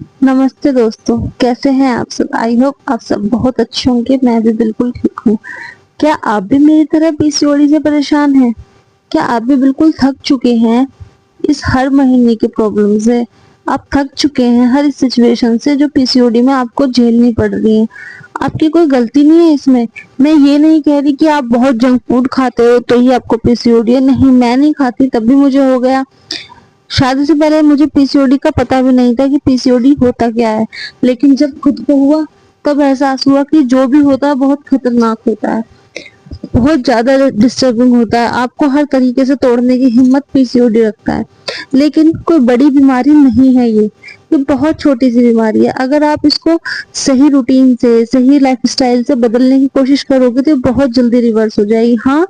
नमस्ते दोस्तों, कैसे हैं आप सब? आई होप आप सब बहुत अच्छे होंगे। मैं भी बिल्कुल ठीक हूँ। क्या आप भी मेरी तरह पीसीओडी से परेशान हैं? क्या आप भी बिल्कुल थक चुके हैं इस हर महीने की प्रॉब्लम से? आप थक चुके हैं हर इस सिचुएशन से जो पीसीओडी में आपको झेलनी पड़ रही है। आपकी कोई गलती नहीं है इसमें। मैं ये नहीं कह रही कि आप बहुत जंक फूड खाते हो तो ही आपको पीसीओडी है। नहीं, मैं नहीं खाती तब भी मुझे हो गया। शादी से पहले मुझे पीसीओडी का पता भी नहीं था कि पीसीओडी होता क्या है, लेकिन जब खुद को हुआ तब एहसास हुआ कि जो भी होता है बहुत खतरनाक होता है, बहुत ज्यादा डिस्टर्बिंग होता है। आपको हर तरीके से तोड़ने की हिम्मत पीसीओडी रखता है। लेकिन कोई बड़ी बीमारी नहीं है ये बहुत छोटी सी बीमारी है। अगर आप इसको सही रूटीन से, सही लाइफस्टाइल से बदलने की कोशिश करोगे तो ये बहुत जल्दी रिवर्स हो जाएगी। हाँ,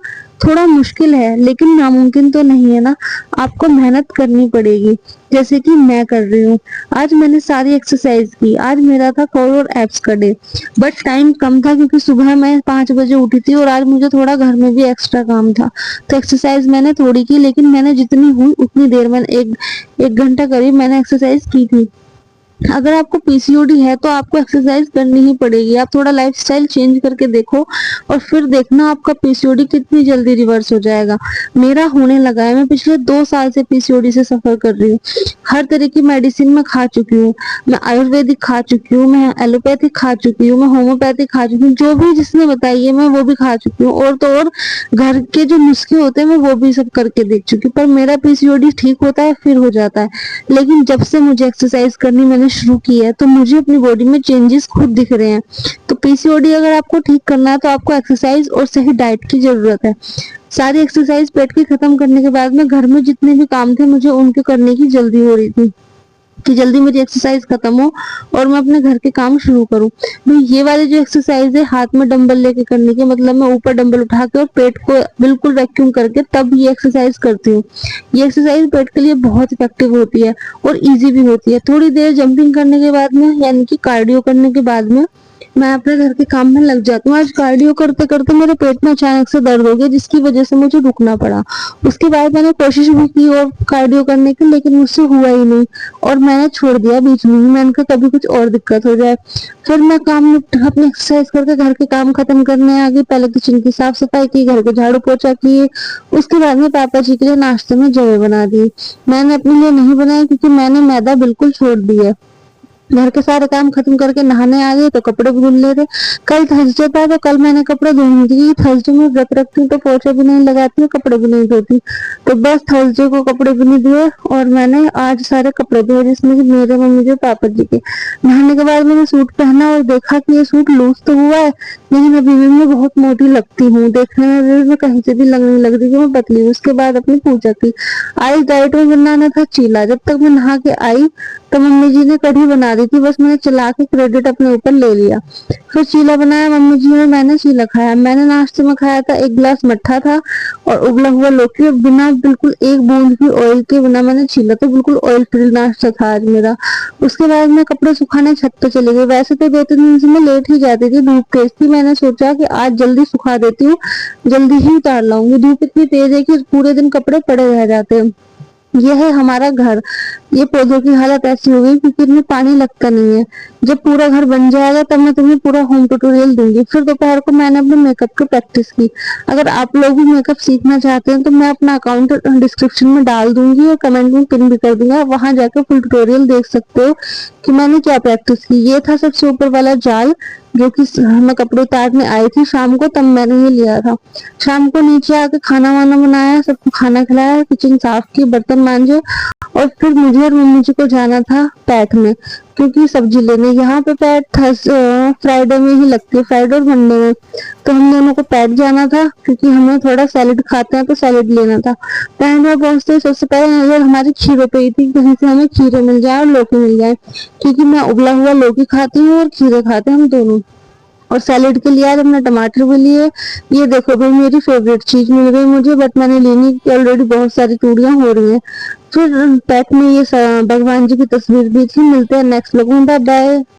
थोड़ा मुश्किल है लेकिन नामुमकिन तो नहीं है ना। आपको मेहनत करनी पड़ेगी, जैसे कि मैं कर रही हूँ। आज मैंने सारी एक्सरसाइज की। आज मेरा था कोर और एब्स का डे, बट टाइम कम था क्योंकि सुबह मैं 5 बजे उठी थी और आज मुझे थोड़ा घर में भी एक्स्ट्रा काम था। तो एक्सरसाइज मैंने थोड़ी की, लेकिन मैंने जितनी हुई उतनी देर मैंने एक एक घंटा करीब मैंने एक्सरसाइज की थी। अगर आपको पीसीओडी है तो आपको एक्सरसाइज करनी ही पड़ेगी। आप थोड़ा लाइफस्टाइल चेंज करके देखो और फिर देखना आपका पीसीओडी कितनी जल्दी रिवर्स हो जाएगा। मेरा होने लगा है। मैं पिछले 2 साल से पीसीओडी से सफर कर रही हूँ। हर तरह की मेडिसिन मैं खा चुकी हूँ। मैं आयुर्वेदिक खा चुकी हूँ, मैं एलोपैथिक खा चुकी हूँ, मैं होम्योपैथिक खा चुकी हूँ। जो भी जिसने बताई है मैं वो भी खा चुकी हूँ, और तो और घर के जो नुस्खे होते हैं मैं वो भी सब करके देख चुकी हूँ। पर मेरा पीसीओडी ठीक होता है फिर हो जाता है। लेकिन जब से मुझे एक्सरसाइज करनी मैंने शुरू की है तो मुझे अपनी बॉडी में चेंजेस खुद दिख रहे हैं। तो पीसीओडी अगर आपको ठीक करना है तो आपको एक्सरसाइज और सही डाइट की जरूरत है। सारी एक्सरसाइज पेट की खत्म करने के बाद में घर में जितने भी काम थे मुझे उनके करने की जल्दी हो रही थी कि जल्दी मेरी एक्सरसाइज खत्म हो और मैं अपने घर के काम शुरू करूं। मैं ये वाली जो एक्सरसाइज है हाथ में डंबल लेके करने की, मतलब मैं ऊपर डंबल उठा के और पेट को बिल्कुल वैक्यूम करके तब ये एक्सरसाइज करती हूँ। ये एक्सरसाइज पेट के लिए बहुत इफेक्टिव होती है और इजी भी होती है। थोड़ी देर जंपिंग करने के बाद में, यानी कि कार्डियो करने के बाद में, मैं अपने घर के काम में लग जाती हूँ। आज कार्डियो करते करते मेरे पेट में अचानक से दर्द हो गया जिसकी वजह से मुझे रुकना पड़ा। उसके बाद मैंने कोशिश भी की और कार्डियो करने की, लेकिन मुझसे हुआ ही नहीं और मैंने छोड़ दिया बीच में ही। मैंने कहा कभी कुछ और दिक्कत हो जाए। फिर मैं अपनी एक्सरसाइज करके घर के काम खत्म करने आ गई। पहले किचन की साफ सफाई की, घर के झाड़ू पोछा किए। उसके बाद में पापा जी के लिए नाश्ते में जवे बना दिए। मैंने अपने लिए नहीं बनाया क्योंकि मैंने मैदा बिल्कुल छोड़ दिया है। घर के सारे काम खत्म करके नहाने आ गई तो कपड़े भी धुल ले थे। कल थर्सडे था तो कल मैंने कपड़े धोने दी। थर्सडे में व्रत रखती हूँ तो पोछे भी नहीं लगाती हूँ, कपड़े भी नहीं धोती। तो बस थर्सडे को कपड़े भी नहीं धोए और मैंने आज सारे कपड़े धोए, जिसमें कि मेरे, मम्मी के, पापा जी के। नहाने के बाद मैंने सूट पहना और देखा कि ये सूट लूज तो हुआ है लेकिन अभी भी मैं बहुत मोटी लगती हूँ। देखने में भी मैं कहीं से भी लगने लग रही कि मैं पतली हूँ। उसके बाद अपनी पूजा की। आज डाइट में बनाना था चीला। जब तक मैं नहा के आई तो मम्मी जी ने कढ़ी बना दी थी, बस मैंने चला के क्रेडिट अपने ऊपर ले लिया। फिर चीला बनाया मम्मी जी ने, मैंने चीला खाया। मैंने नाश्ते में खाया था 1 गिलास मट्ठा था और उबला हुआ लौकी, बिना बिल्कुल एक बूंद भी ऑयल के बिना मैंने छीला। तो बिल्कुल ऑयल फ्री नाश्ता था आज मेरा। उसके बाद मैं कपड़े सुखाने छत पे चली गई। वैसे तो 2-3 दिन से मैं लेट ही जाती थी, धूप तेज थी। मैंने सोचा कि आज जल्दी सुखा देती हूँ, जल्दी ही उतार लाऊंगी। धूप इतनी तेज है कि पूरे दिन कपड़े पड़े रह जाते हैं। ये है हमारा घर। ये पौधों की हालत ऐसी हो गई क्योंकि इनमें पानी लगता नहीं है। जब पूरा घर बन जाएगा तब मैं तुम्हें पूरा होम ट्यूटोरियल दूंगी। फिर दोपहर को मैंने अपने मेकअप की प्रैक्टिस की। अगर आप लोग भी मेकअप सीखना चाहते हैं तो मैं अपना अकाउंट डिस्क्रिप्शन में डाल दूंगी और कमेंट में पिन भी कर दूंगा। वहां जाकर फुल ट्यूटोरियल देख सकते हो कि मैंने क्या प्रैक्टिस की। ये था सबसे ऊपर वाला जाल जो कि मैं कपड़े उतारने आई थी शाम को, तब मैंने ये लिया था। शाम को नीचे आके खाना वाना बनाया, सबको खाना खिलाया, किचन साफ की, बर्तन मांजे और फिर मुझे और मम्मी जी को जाना था पैठ में क्योंकि सब्जी लेने। यहाँ पे पैठ फ्राइडे में ही लगती है, फ्राइडे और मंडे में। तो हम दोनों को पैठ जाना था क्योंकि हमें थोड़ा सैलेड खाते हैं तो सैलेड लेना था। पैठ में पहुंचते ही सबसे पहले नजर हमारी खीरे पे ही थी, कहीं से हमें खीरे मिल जाए और लौकी मिल जाए, क्योंकि मैं उबला हुआ लौकी खाती हूँ और खीरे खाते हैं हम दोनों। और सैलेड के लिए आज हमने टमाटर भी लिए। ये देखो भाई, मेरी फेवरेट चीज मिल गई मुझे, बट मैंने लेनी की ऑलरेडी बहुत सारी चूड़ियां हो रही हैं। फिर पैक में ये भगवान जी की तस्वीर भी थी। मिलते हैं नेक्स्ट व्लॉग में, बाय बाय।